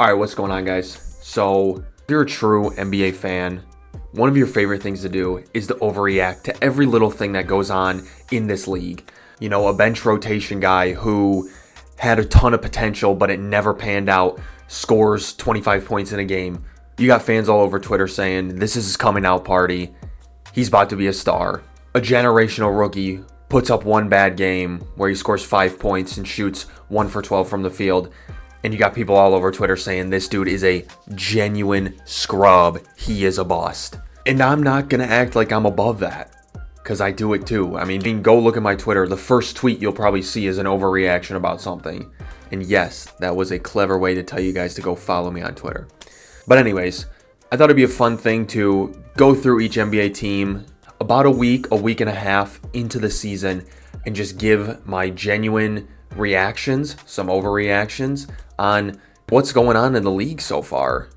All right, what's going on, guys? So, if you're a true NBA fan, one of your favorite things to do is to overreact to every little thing that goes on in this league. You know, a bench rotation guy who had a ton of potential, but it never panned out, scores 25 points in a game. You got fans all over Twitter saying, this is his coming out party. He's about to be a star. A generational rookie puts up one bad game where he scores 5 points and shoots 1 for 12 from the field. And you got people all over Twitter saying this dude is a genuine scrub. He is a bust. And I'm not going to act like I'm above that, because I do it too. I mean, go look at my Twitter. The first tweet you'll probably see is an overreaction about something. And yes, that was a clever way to tell you guys to go follow me on Twitter. But anyways, I thought it'd be a fun thing to go through each NBA team about a week and a half into the season and just give my genuine reactions, some overreactions on what's going on in the league so far.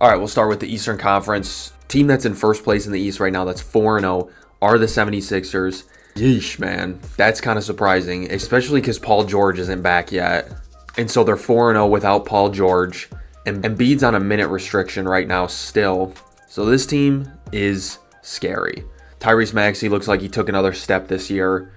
All right, we'll start with the Eastern Conference. Team that's in first place in the East right now, that's 4-0, are the 76ers. Yeesh, man. That's kind of surprising, especially because Paul George isn't back yet. And so they're 4-0 without Paul George. And Embiid's on a minute restriction right now still. So this team is scary. Tyrese Maxey looks like he took another step this year.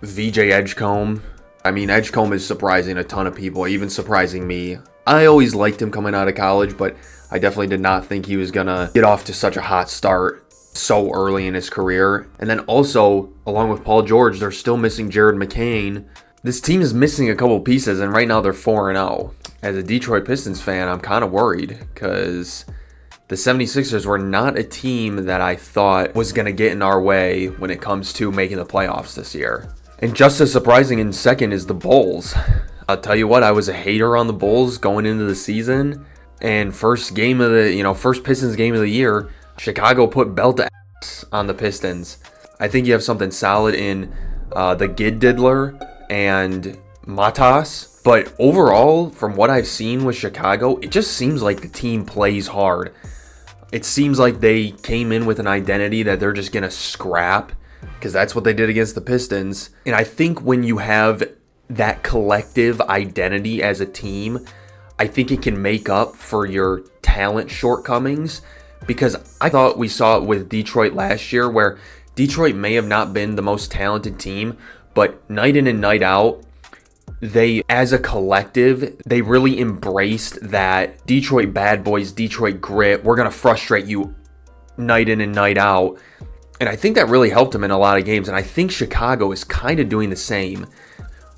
VJ Edgecombe. I mean, Edgecombe is surprising a ton of people, even surprising me. I always liked him coming out of college, but I definitely did not think he was going to get off to such a hot start so early in his career. And then also, along with Paul George, they're still missing Jared McCain. This team is missing a couple pieces, and right now they're 4-0. As a Detroit Pistons fan, I'm kind of worried because the 76ers were not a team that I thought was going to get in our way when it comes to making the playoffs this year. And just as surprising in second is the Bulls. I'll tell you what, I was a hater on the Bulls going into the season. And first Pistons game of the year, Chicago put belt to ass on the Pistons. I think you have something solid in the Gid Diddler and Matas. But overall, from what I've seen with Chicago, it just seems like the team plays hard. It seems like they came in with an identity that they're just going to scrap, because that's what they did against the Pistons. And I think when you have that collective identity as a team, I think it can make up for your talent shortcomings, because I thought we saw it with Detroit last year, where Detroit may have not been the most talented team, but night in and night out, they, as a collective, they really embraced that Detroit bad boys, Detroit grit. We're going to frustrate you night in and night out. And I think that really helped them in a lot of games. And I think Chicago is kind of doing the same.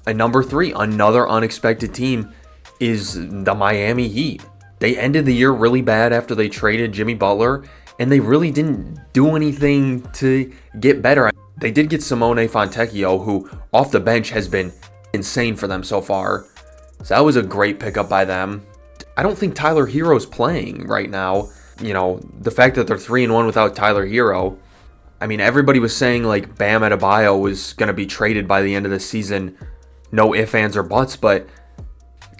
And number 3, another unexpected team, is the Miami Heat. They ended the year really bad after they traded Jimmy Butler, and they really didn't do anything to get better. They did get Simone Fontecchio, who off the bench has been insane for them so far. So that was a great pickup by them. I don't think Tyler Hero's playing right now. You know, the fact that they're 3-1 without Tyler Hero. I mean, everybody was saying like Bam Adebayo was going to be traded by the end of the season. No ifs, ands, or buts. But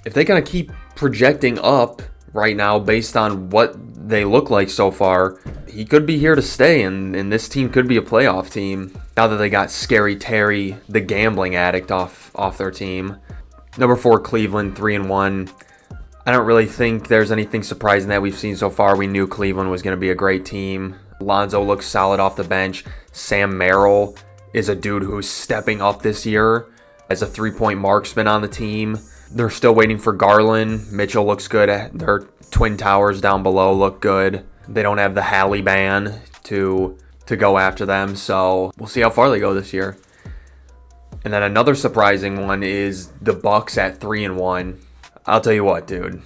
if they kind of keep projecting up right now based on what they look like so far, he could be here to stay, and this team could be a playoff team now that they got Scary Terry, the gambling addict, off their team. Number 4, Cleveland, 3-1. I don't really think there's anything surprising that we've seen so far. We knew Cleveland was going to be a great team. Lonzo looks solid off the bench. Sam Merrill is a dude who's stepping up this year as a 3-point marksman on the team. They're still waiting for Garland. Mitchell looks good. Their twin towers down below look good. They don't have the Halle ban to go after them, so we'll see how far they go this year. And then another surprising one is the Bucks at 3-1. I'll tell you what, dude.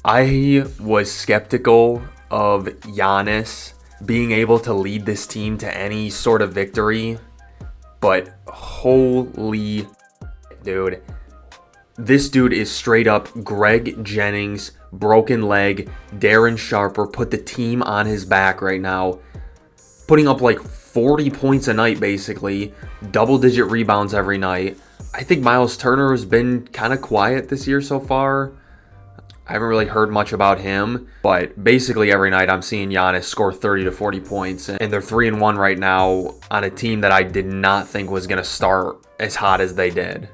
I was skeptical of Giannis being able to lead this team to any sort of victory, but holy dude. This dude is straight up Greg Jennings, broken leg. Darren Sharper put the team on his back right now, putting up like 40 points a night basically, double-digit rebounds every night. I think Miles Turner has been kind of quiet this year so far. I haven't really heard much about him, but basically every night I'm seeing Giannis score 30 to 40 points, and they're 3-1 right now on a team that I did not think was going to start as hot as they did.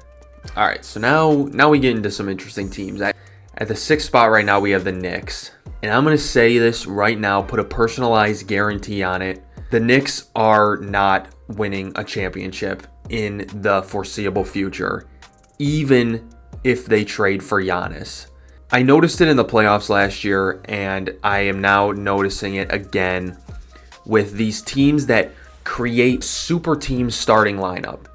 All right, so now we get into some interesting teams. At the 6th spot right now, we have the Knicks. And I'm going to say this right now, put a personalized guarantee on it. The Knicks are not winning a championship in the foreseeable future, even if they trade for Giannis. I noticed it in the playoffs last year, and I am now noticing it again with these teams that create super team starting lineup.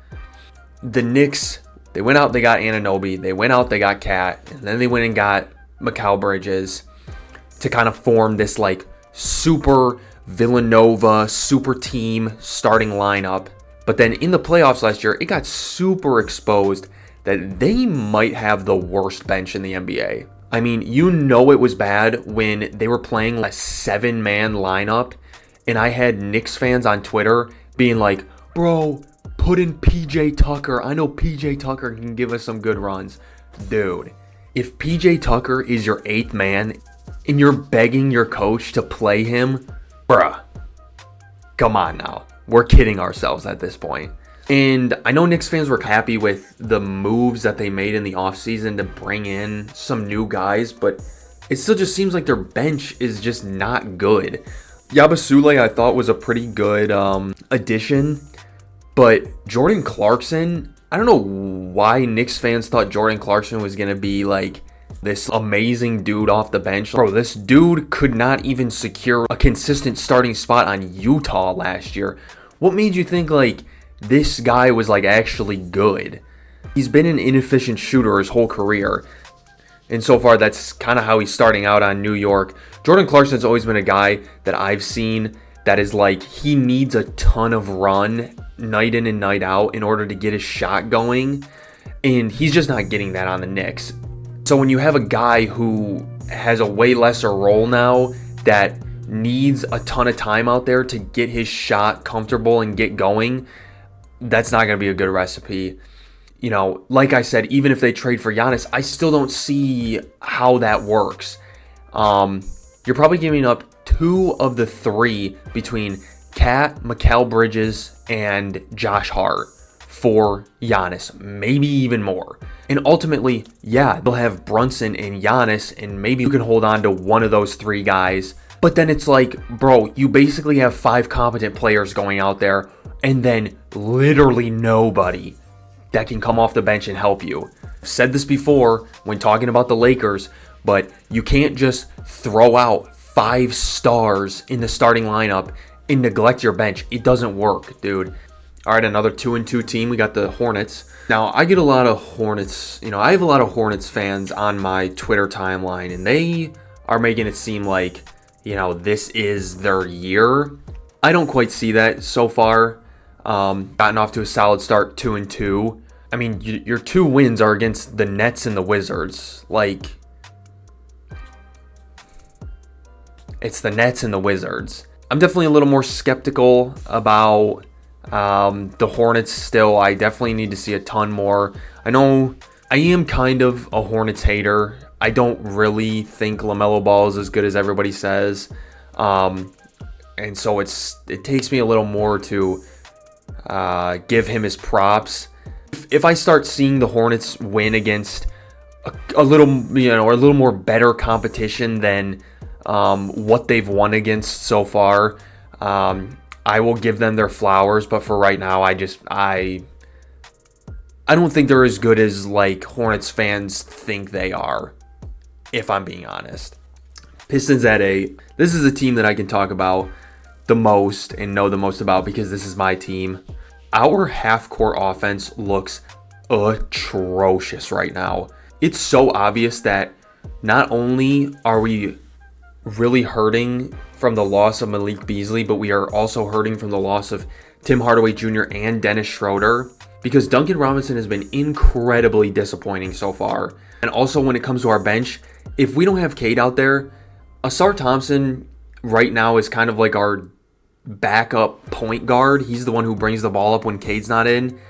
The Knicks, they went out, they got Anunoby, they went out, they got Cat, and then they went and got Mikal Bridges to kind of form this like super Villanova super team starting lineup. But then in the playoffs last year, it got super exposed that they might have the worst bench in the NBA. I mean, you know it was bad when they were playing a 7-man lineup, and I had Knicks fans on Twitter being like, bro, put in PJ Tucker. I know PJ Tucker can give us some good runs. Dude, if PJ Tucker is your 8th man and you're begging your coach to play him, bruh, come on now. We're kidding ourselves at this point. And I know Knicks fans were happy with the moves that they made in the offseason to bring in some new guys, but it still just seems like their bench is just not good. Yabusele, I thought, was a pretty good addition, but Jordan Clarkson, I don't know why Knicks fans thought Jordan Clarkson was going to be like this amazing dude off the bench. Bro, this dude could not even secure a consistent starting spot on Utah last year. What made you think like this guy was like actually good? He's been an inefficient shooter his whole career. And so far, that's kind of how he's starting out on New York. Jordan Clarkson's always been a guy that I've seen that is like, he needs a ton of run night in and night out in order to get his shot going. And he's just not getting that on the Knicks. So when you have a guy who has a way lesser role now that needs a ton of time out there to get his shot comfortable and get going, that's not going to be a good recipe. You know, like I said, even if they trade for Giannis, I still don't see how that works. You're probably giving up 2 of the 3 between Cat, Mikal Bridges, and Josh Hart for Giannis, maybe even more. And ultimately, yeah, they'll have Brunson and Giannis, and maybe you can hold on to one of those 3 guys. But then it's like, bro, you basically have 5 competent players going out there, and then literally nobody that can come off the bench and help you. I've said this before when talking about the Lakers, but you can't just throw out 5 stars in the starting lineup and neglect your bench. It doesn't work, dude. All right, another 2-2 team. We got the Hornets. Now, I get a lot of Hornets, I have a lot of Hornets fans on my Twitter timeline, and they are making it seem like, this is their year. I don't quite see that so far. Gotten off to a solid start, 2-2. I mean, your 2 wins are against the Nets and the Wizards. Like, it's the Nets and the Wizards. I'm definitely a little more skeptical about the Hornets still. I definitely need to see a ton more. I know I am kind of a Hornets hater. I don't really think LaMelo Ball is as good as everybody says. And so it takes me a little more to give him his props. If I start seeing the Hornets win against a little, or a little more better competition than what they've won against so far, I will give them their flowers. But for right now, I don't think they're as good as like Hornets fans think they are, if I'm being honest. Pistons at 8. This is a team that I can talk about the most and know the most about because this is my team. Our half-court offense looks atrocious right now. It's so obvious that not only are we really hurting from the loss of Malik Beasley, but we are also hurting from the loss of Tim Hardaway Jr. and Dennis Schroeder, because Duncan Robinson has been incredibly disappointing so far. And also when it comes to our bench, if we don't have Cade out there, Asar Thompson right now is kind of like our backup point guard. He's the one who brings the ball up when Cade's not in.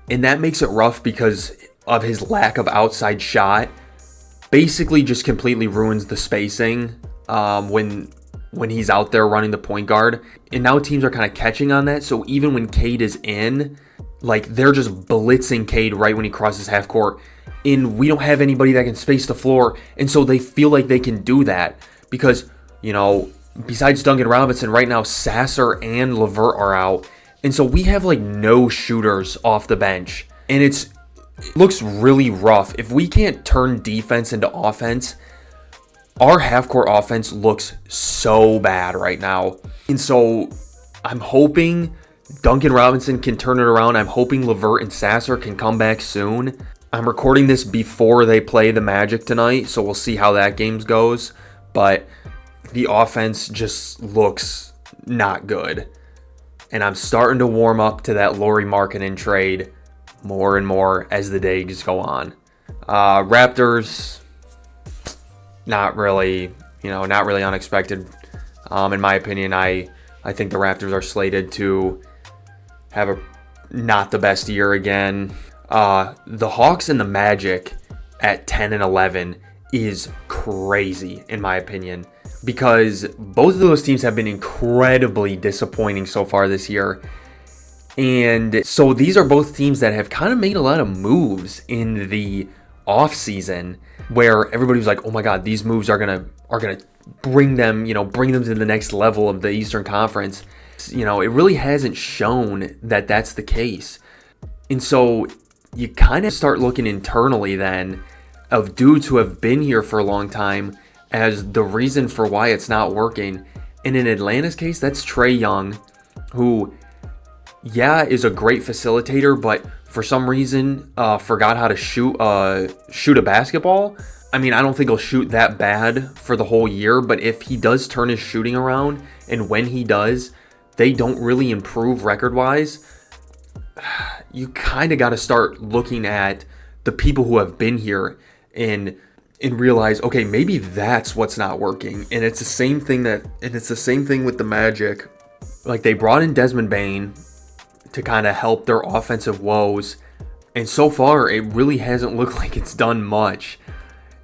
And that makes it rough because of his lack of outside shot. Basically just completely ruins the spacing when he's out there running the point guard. And now teams are kind of catching on that. So even when Cade is in, like, they're just blitzing Cade right when he crosses half court. and we don't have anybody that can space the floor. And so they feel like they can do that because, besides Duncan Robinson, right now Sasser and LeVert are out. And so we have like no shooters off the bench. And it looks really rough. If we can't turn defense into offense, our half-court offense looks so bad right now. And so I'm hoping Duncan Robinson can turn it around. I'm hoping LeVert and Sasser can come back soon. I'm recording this before they play the Magic tonight, so we'll see how that game goes. But the offense just looks not good. And I'm starting to warm up to that Lauri Markkanen trade more and more as the days go on. Raptors, not really unexpected. In my opinion, I think the Raptors are slated to have not the best year again. The Hawks and the Magic at 10 and 11 is crazy, in my opinion, because both of those teams have been incredibly disappointing so far this year. And so these are both teams that have kind of made a lot of moves in the offseason where everybody was like, oh my God, these moves are gonna bring them to the next level of the Eastern Conference. It really hasn't shown that that's the case. And so you kind of start looking internally then of dudes who have been here for a long time as the reason for why it's not working. And in Atlanta's case, that's Trae Young, who, is a great facilitator, but for some reason forgot how to shoot a basketball. I mean, I don't think he'll shoot that bad for the whole year, but if he does turn his shooting around, and when he does, they don't really improve record-wise, you kind of got to start looking at the people who have been here and realize, okay, maybe that's what's not working. And it's the same thing with the Magic. Like, they brought in Desmond Bane to kind of help their offensive woes, and so far it really hasn't looked like it's done much.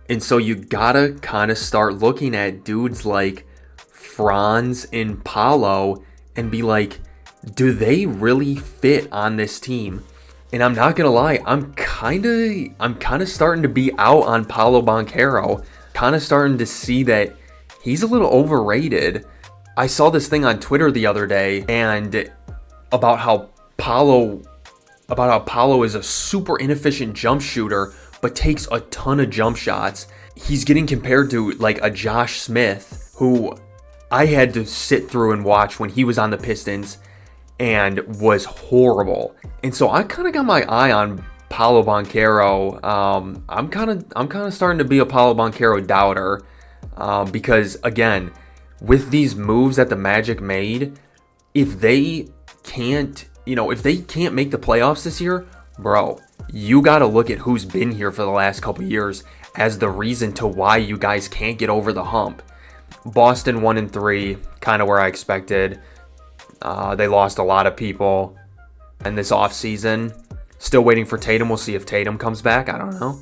And so you gotta kind of start looking at dudes like Franz and Paolo and be like, do they really fit on this team? And I'm not gonna lie, I'm kind of starting to be out on Paolo Banchero. Kind of starting to see that he's a little overrated. I saw this thing on Twitter the other day and about how Paolo is a super inefficient jump shooter, but takes a ton of jump shots. He's getting compared to like a Josh Smith, who I had to sit through and watch when he was on the Pistons and was horrible. And so I kind of got my eye on Paolo Banchero. I'm kind of starting to be a Paolo Banchero doubter because, again, with these moves that the Magic made, if they can't make the playoffs this year, bro, you got to look at who's been here for the last couple years as the reason to why you guys can't get over the hump. Boston 1-3, kind of where I expected. They lost a lot of people in this offseason. Still waiting for Tatum. We'll see if Tatum comes back. I don't know.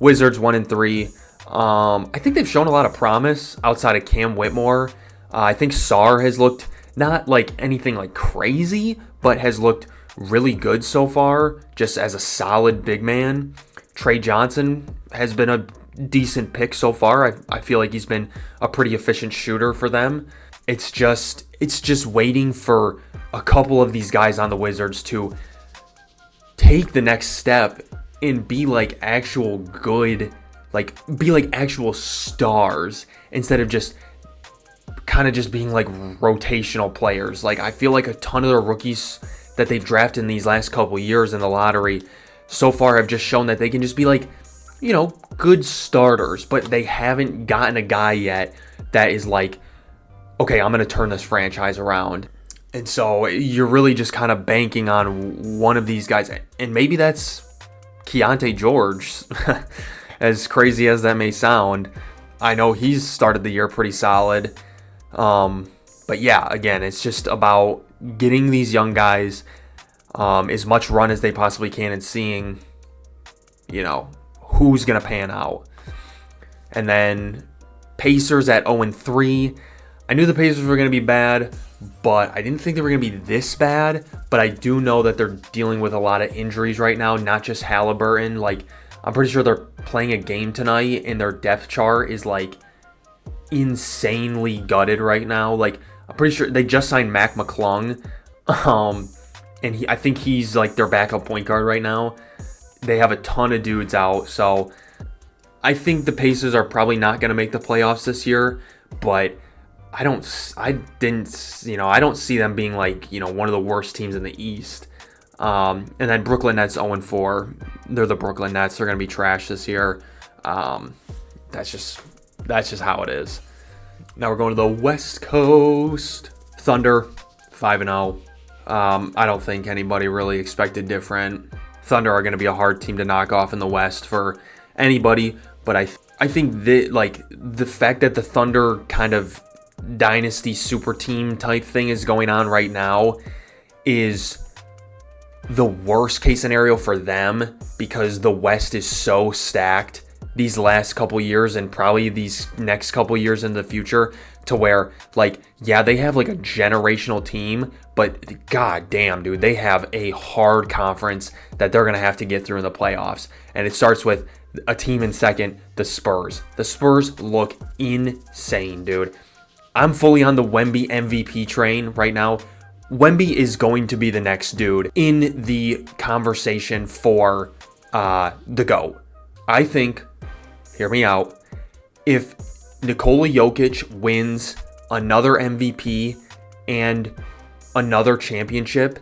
Wizards 1-3. I think they've shown a lot of promise outside of Cam Whitmore. I think Sarr has looked not like anything like crazy, but has looked really good so far, just as a solid big man. Trey Johnson has been a decent pick so far. I feel like he's been a pretty efficient shooter for them. It's just waiting for a couple of these guys on the Wizards to take the next step and be like actual good, be like actual stars instead of just kind of just being like rotational players. Like, I feel like a ton of the rookies that they've drafted in these last couple years in the lottery so far have just shown that they can just be like, good starters, but they haven't gotten a guy yet that is like, okay, I'm going to turn this franchise around. And so you're really just kind of banking on one of these guys. And maybe that's Keontae George, as crazy as that may sound. I know he's started the year pretty solid. But yeah, again, it's just about getting these young guys as much run as they possibly can and seeing, who's going to pan out. And then Pacers at 0-3. I knew the Pacers were going to be bad, but I didn't think they were going to be this bad. But I do know that they're dealing with a lot of injuries right now, not just Halliburton. Like, I'm pretty sure they're playing a game tonight, and their depth chart is like insanely gutted right now. Like, I'm pretty sure they just signed Mac McClung, and I think he's like their backup point guard right now. They have a ton of dudes out, so I think the Pacers are probably not going to make the playoffs this year, but I don't see them being like, one of the worst teams in the East. And then Brooklyn Nets 0-4. They're the Brooklyn Nets. They're going to be trash this year. That's just how it is. Now we're going to the West Coast. Thunder 5-0. I don't think anybody really expected different. Thunder are going to be a hard team to knock off in the West for anybody, but I think that the fact that the Thunder kind of dynasty super team type thing is going on right now is the worst case scenario for them, because the West is so stacked these last couple years and probably these next couple years in the future, to where they have like a generational team, but god damn, dude, they have a hard conference that they're going to have to get through in the playoffs. And it starts with a team in second, the Spurs. The Spurs look insane, dude. I'm fully on the Wemby MVP train right now. Wemby is going to be the next dude in the conversation for the GOAT. I think, hear me out, if Nikola Jokic wins another MVP and another championship,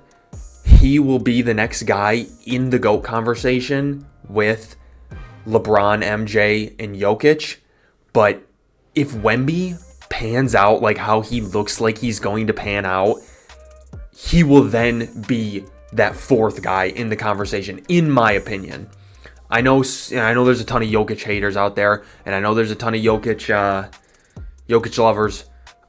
he will be the next guy in the GOAT conversation with LeBron, MJ, and Jokic. But if Wemby pans out like how he looks like he's going to pan out, he will then be that fourth guy in the conversation, in my opinion. I know there's a ton of Jokic haters out there, and I know there's a ton of Jokic lovers.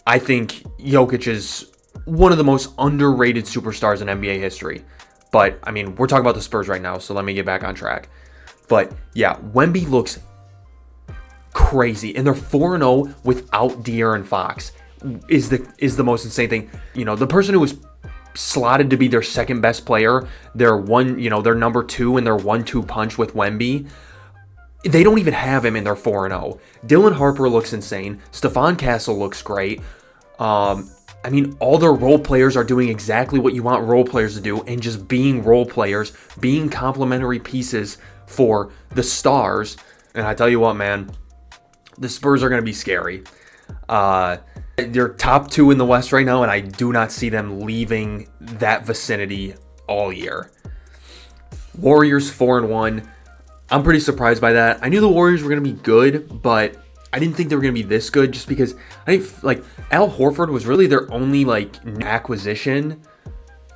I think Jokic is one of the most underrated superstars in NBA history. But, I mean, we're talking about the Spurs right now, so let me get back on track. But, yeah, Wemby looks crazy, and they're 4-0 without De'Aaron Fox is the most insane thing. The person who was slotted to be their second best player, their number 2 and their 1-2 punch with Wemby, they don't even have him in their 4-0. Dylan Harper looks insane. Stephon Castle looks great. I mean, all their role players are doing exactly what you want role players to do, and just being role players, being complementary pieces for the stars. And I tell you what, man, the Spurs are going to be scary. They're top 2 in the West right now, and I do not see them leaving that vicinity all year. Warriors 4-1. I'm pretty surprised by that. I knew the Warriors were going to be good, but I didn't think they were going to be this good, just because Al Horford was really their only acquisition,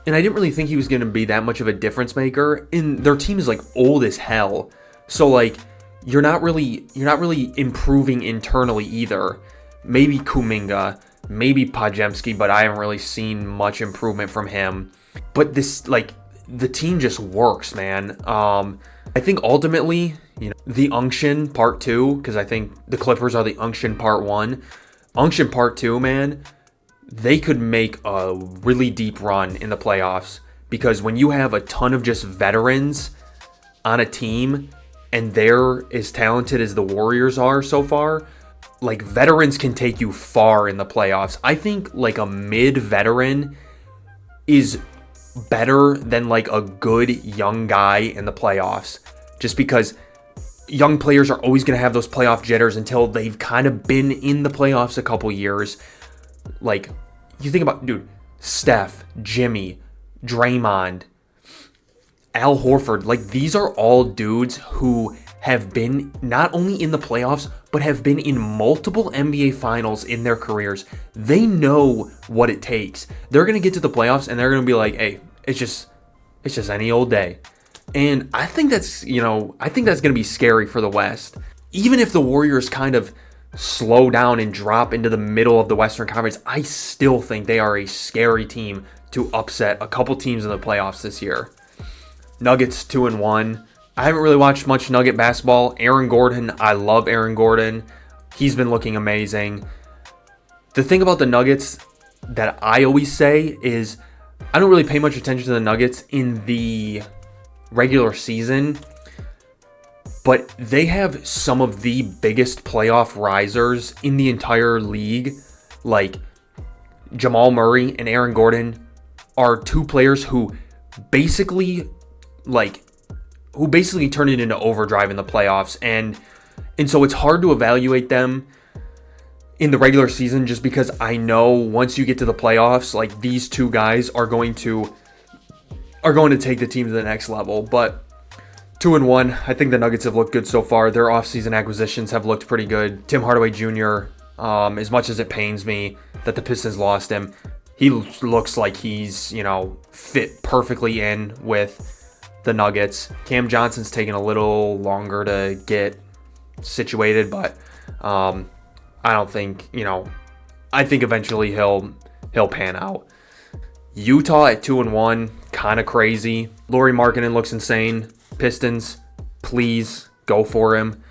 and I didn't really think he was going to be that much of a difference maker. And their team is old as hell, so you're not really improving internally either. Maybe Kuminga, maybe Podziemski, but I haven't really seen much improvement from him. But this, the team just works, man. I think ultimately, the Unction Part 2, because I think the Clippers are the Unction Part 1. Unction Part 2, man, they could make a really deep run in the playoffs, because when you have a ton of just veterans on a team and they're as talented as the Warriors are so far, veterans can take you far in the playoffs. I think a mid-veteran is better than a good young guy in the playoffs, just because young players are always going to have those playoff jitters until they've kind of been in the playoffs a couple years. You think about, dude, Steph, Jimmy, Draymond, Al Horford, these are all dudes who have been not only in the playoffs, but have been in multiple NBA finals in their careers. They know what it takes. They're going to get to the playoffs and they're going to be like, hey, it's just any old day. And I think that's going to be scary for the West. Even if the Warriors kind of slow down and drop into the middle of the Western Conference, I still think they are a scary team to upset a couple teams in the playoffs this year. Nuggets 2-1. I haven't really watched much Nugget basketball. Aaron Gordon, I love Aaron Gordon. He's been looking amazing. The thing about the Nuggets that I always say is I don't really pay much attention to the Nuggets in the regular season, but they have some of the biggest playoff risers in the entire league. Like Jamal Murray and Aaron Gordon are two players who basically turn it into overdrive in the playoffs, and so it's hard to evaluate them in the regular season just because I know once you get to the playoffs, like these two guys are going to take the team to the next level. But 2-1, I think the Nuggets have looked good so far. Their offseason acquisitions have looked pretty good. Tim Hardaway Jr., as much as it pains me that the Pistons lost him, he looks like he's, fit perfectly in with the Nuggets. Cam Johnson's taking a little longer to get situated, but I don't think, I think eventually he'll pan out. Utah at 2-1, kind of crazy. Lauri Markkanen looks insane. Pistons, please go for him.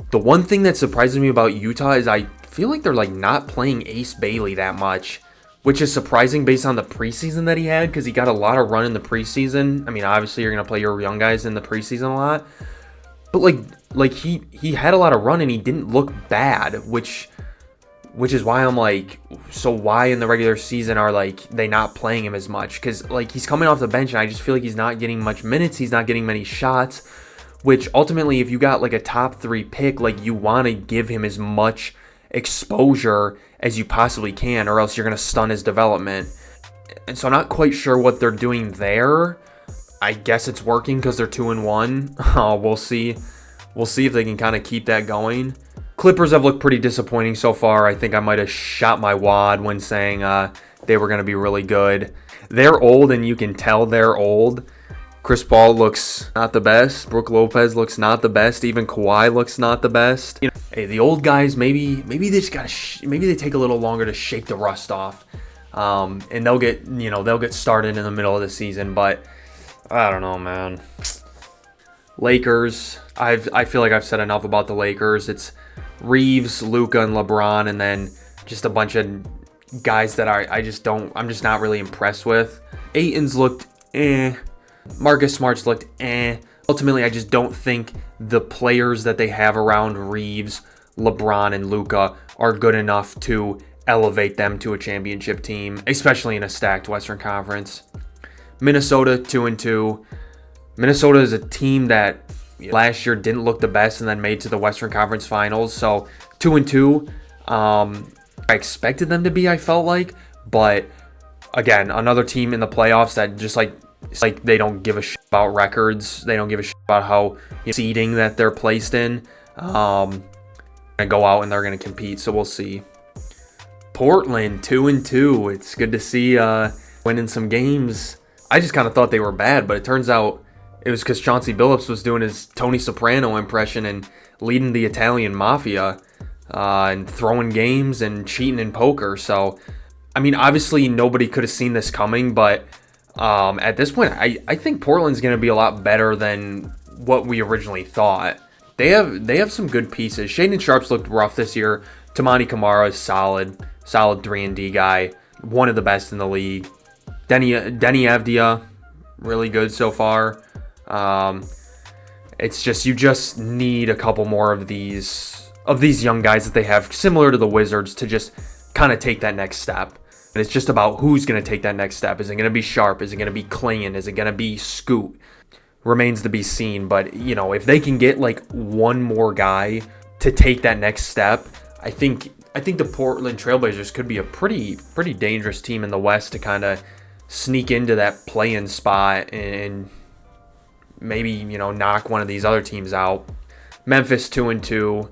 The one thing that surprises me about Utah is I feel like they're not playing Ace Bailey that much, which is surprising based on the preseason that he had, because he got a lot of run in the preseason. I mean, obviously you're going to play your young guys in the preseason a lot, but he had a lot of run and he didn't look bad, which is why I'm like, so why in the regular season are they not playing him as much? Because he's coming off the bench and I just feel like he's not getting much minutes. He's not getting many shots, which ultimately if you got a top 3 pick, you want to give him as much exposure as you possibly can, or else you're going to stun his development. And so I'm not quite sure what they're doing there. I guess it's working because they're 2-1. We'll see. We'll see if they can kind of keep that going. Clippers have looked pretty disappointing so far. I think I might have shot my wad when saying they were going to be really good. They're old, and you can tell they're old. Chris Paul looks not the best. Brook Lopez looks not the best. Even Kawhi looks not the best. Hey, the old guys, maybe they just got maybe they take a little longer to shake the rust off, and they'll get started in the middle of the season. But I don't know, man. Lakers. I feel like I've said enough about the Lakers. It's Reeves, Luka, and LeBron, and then just a bunch of guys that I'm just not really impressed with. Ayton's looked Marcus Smart's looked Ultimately, I just don't think the players that they have around Reeves, LeBron, and Luka are good enough to elevate them to a championship team, especially in a stacked Western Conference. Minnesota 2-2. Minnesota is a team that last year didn't look the best and then made to the Western Conference Finals. So 2-2. I expected them to be, I felt like. But again, another team in the playoffs that just they don't give a shit about records. They don't give a shit about how seeding that they're placed in. And go out and they're going to compete. So we'll see. Portland 2-2. It's good to see winning some games. I just kind of thought they were bad, but it turns out it was because Chauncey Billups was doing his Tony Soprano impression and leading the Italian mafia and throwing games and cheating in poker. So, I mean, obviously nobody could have seen this coming, but at this point, I think Portland's going to be a lot better than what we originally thought. They have some good pieces. Shaedon Sharp's looked rough this year. Tamani Kamara is solid 3-and-D guy, one of the best in the league. Denny Avdia, really good so far. It's just you just need a couple more of these young guys that they have, similar to the Wizards, to just kind of take that next step. And it's just about who's going to take that next step. Is it going to be Sharp? Is it going to be Clingan? Is it going to be Scoot? Remains to be seen. But if they can get one more guy to take that next step, I think the Portland Trailblazers could be a pretty dangerous team in the West to kind of sneak into that play-in spot and maybe knock one of these other teams out. Memphis 2-2,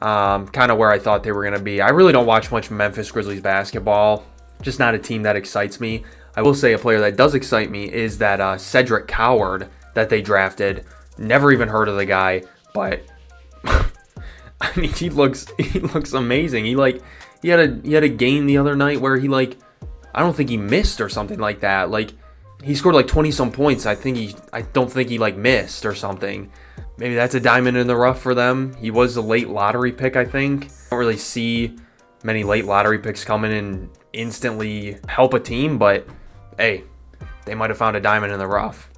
kind of where I thought they were going to be. I really don't watch much Memphis Grizzlies basketball. Just not a team that excites me. I will say a player that does excite me is that Cedric Coward that they drafted. Never even heard of the guy, but I mean he looks amazing. He had a game the other night where he I don't think he missed or something like that. He scored 20 some points. I don't think he missed or something. Maybe that's a diamond in the rough for them. He was a late lottery pick, I think. I don't really see many late lottery picks coming and instantly help a team, but hey, they might have found a diamond in the rough.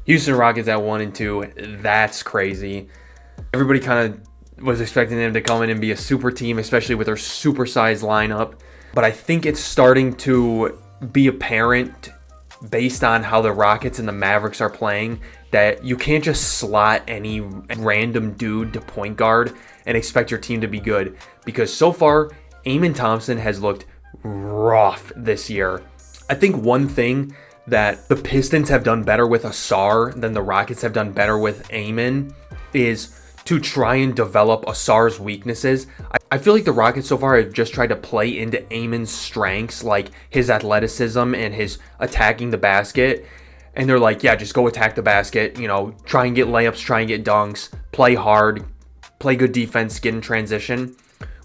Houston Rockets at 1-2. That's crazy. Everybody kind of was expecting them to come in and be a super team, especially with their supersized lineup. But I think it's starting to be apparent based on how the Rockets and the Mavericks are playing that you can't just slot any random dude to point guard and expect your team to be good. Because so far, Amen Thompson has looked rough this year. I think one thing that the Pistons have done better with Asar than the Rockets have done better with Amen is to try and develop Asar's weaknesses. I feel like the Rockets so far have just tried to play into Amen's strengths, like his athleticism and his attacking the basket. And they're like, yeah, just go attack the basket, you know, try and get layups, try and get dunks, play hard, play good defense, get in transition.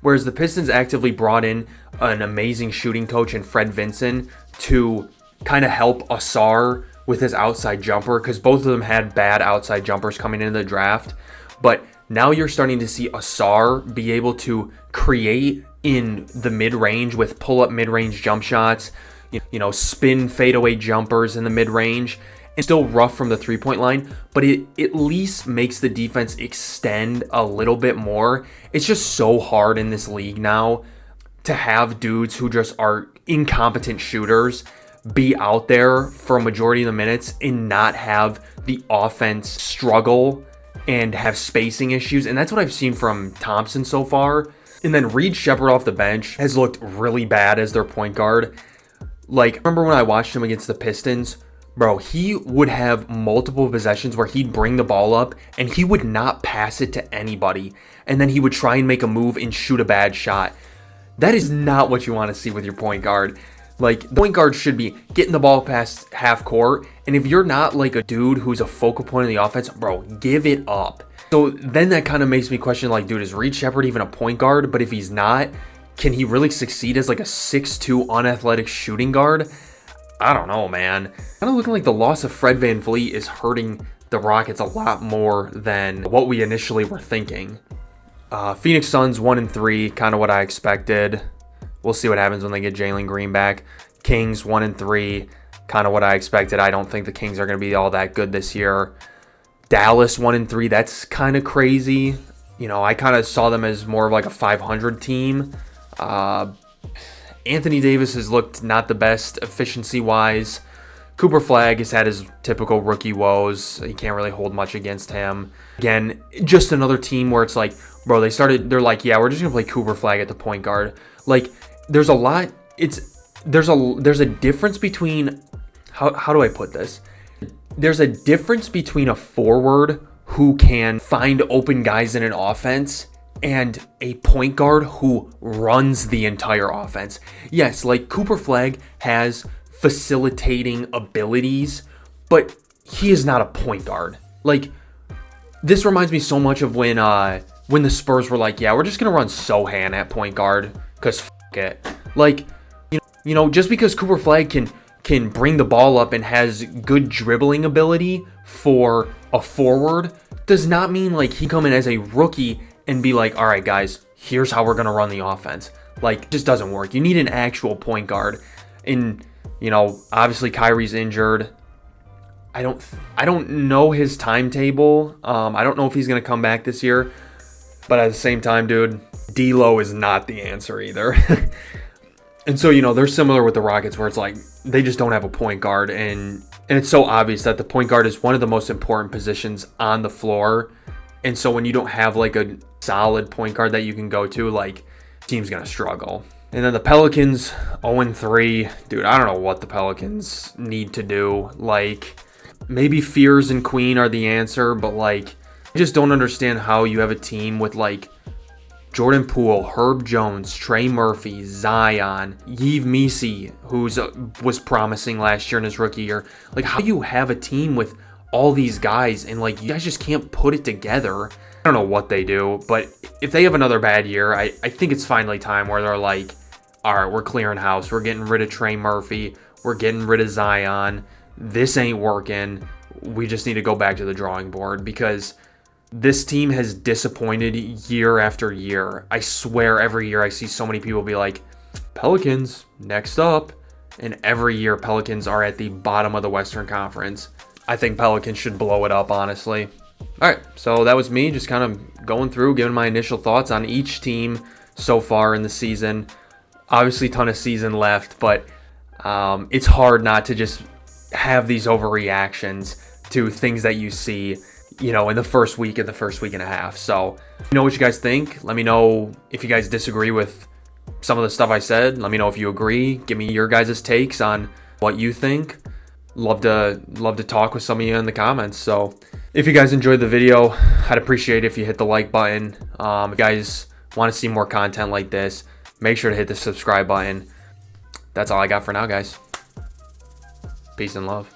Whereas the Pistons actively brought in an amazing shooting coach in Fred Vinson to kind of help Asar with his outside jumper, because both of them had bad outside jumpers coming into the draft. But now you're starting to see Asar be able to create in the mid-range with pull-up mid-range jump shots, you know, spin fadeaway jumpers in the mid-range, and still rough from the three-point line, but it at least makes the defense extend a little bit more. It's just so hard in this league now to have dudes who just are incompetent shooters be out there for a majority of the minutes and not have the offense struggle and have spacing issues. And that's what I've seen from Thompson so far. And then Reed Shepherd off the bench has looked really bad as their point guard. Like, remember when I watched him against the Pistons? Bro, he would have multiple possessions where he'd bring the ball up and he would not pass it to anybody. And then he would try and make a move and shoot a bad shot. That is not what you want to see with your point guard. Like, the point guard should be getting the ball past half court. And if you're not like a dude who's a focal point of the offense, bro, give it up. So then that kind of makes me question, like, dude, is Reed Shepherd even a point guard? But if he's not, can he really succeed as like a 6'2" unathletic shooting guard? I don't know, man. Kind of looking like the loss of Fred VanVleet is hurting the Rockets a lot more than what we initially were thinking. Phoenix Suns 1-3, kind of what I expected. We'll see what happens when they get Jalen Green back. Kings 1-3, kind of what I expected. I don't think the Kings are going to be all that good this year. Dallas 1-3, that's kind of crazy. You know, I kind of saw them as more of like a 500 team. Anthony Davis has looked not the best efficiency-wise. Cooper Flagg has had his typical rookie woes. You can't really hold much against him. Again, just another team where it's like, bro, they're like, yeah, we're just going to play Cooper Flagg at the point guard. Like, there's a lot, there's a difference between, how do I put this? There's a difference between a forward who can find open guys in an offense and a point guard who runs the entire offense. Yes, like Cooper Flagg has facilitating abilities, but he is not a point guard. Like, this reminds me so much of when the Spurs were like, yeah, we're just going to run Sohan at point guard because f*** it. Like, you know, just because Cooper Flagg can bring the ball up and has good dribbling ability for a forward does not mean like he come in as a rookie and be like, all right, guys, here's how we're going to run the offense. Like, it just doesn't work. You need an actual point guard. And, you know, obviously Kyrie's injured. I don't know his timetable. I don't know if he's going to come back this year. But at the same time, dude, D'Lo is not the answer either. And so, you know, they're similar with the Rockets where it's like they just don't have a point guard. And it's so obvious that the point guard is one of the most important positions on the floor. And so when you don't have like a solid point guard that you can go to, like, team's going to struggle. And then the Pelicans 0-3. Dude, I don't know what the Pelicans need to do. Like, maybe Fears and Queen are the answer, but like, I just don't understand how you have a team with like Jordan Poole, Herb Jones, Trey Murphy, Zion, Yves Missi, was promising last year in his rookie year. Like, how do you have a team with all these guys and like you guys just can't put it together? I don't know what they do, but if they have another bad year, I think it's finally time where they're like, all right, we're clearing house. We're getting rid of Trey Murphy. We're getting rid of Zion. This ain't working. We just need to go back to the drawing board because this team has disappointed year after year. I swear every year I see so many people be like, Pelicans, next up. And every year Pelicans are at the bottom of the Western Conference. I think Pelicans should blow it up, honestly. All right, so that was me just kind of going through, giving my initial thoughts on each team so far in the season. Obviously, a ton of season left, but it's hard not to just have these overreactions to things that you see, in the first week and a half. So, what you guys think. Let me know if you guys disagree with some of the stuff I said. Let me know if you agree. Give me your guys' takes on what you think. Love to talk with some of you in the comments. So, if you guys enjoyed the video, I'd appreciate it if you hit the like button. If you guys want to see more content like this, make sure to hit the subscribe button. That's all I got for now, guys. Peace and love.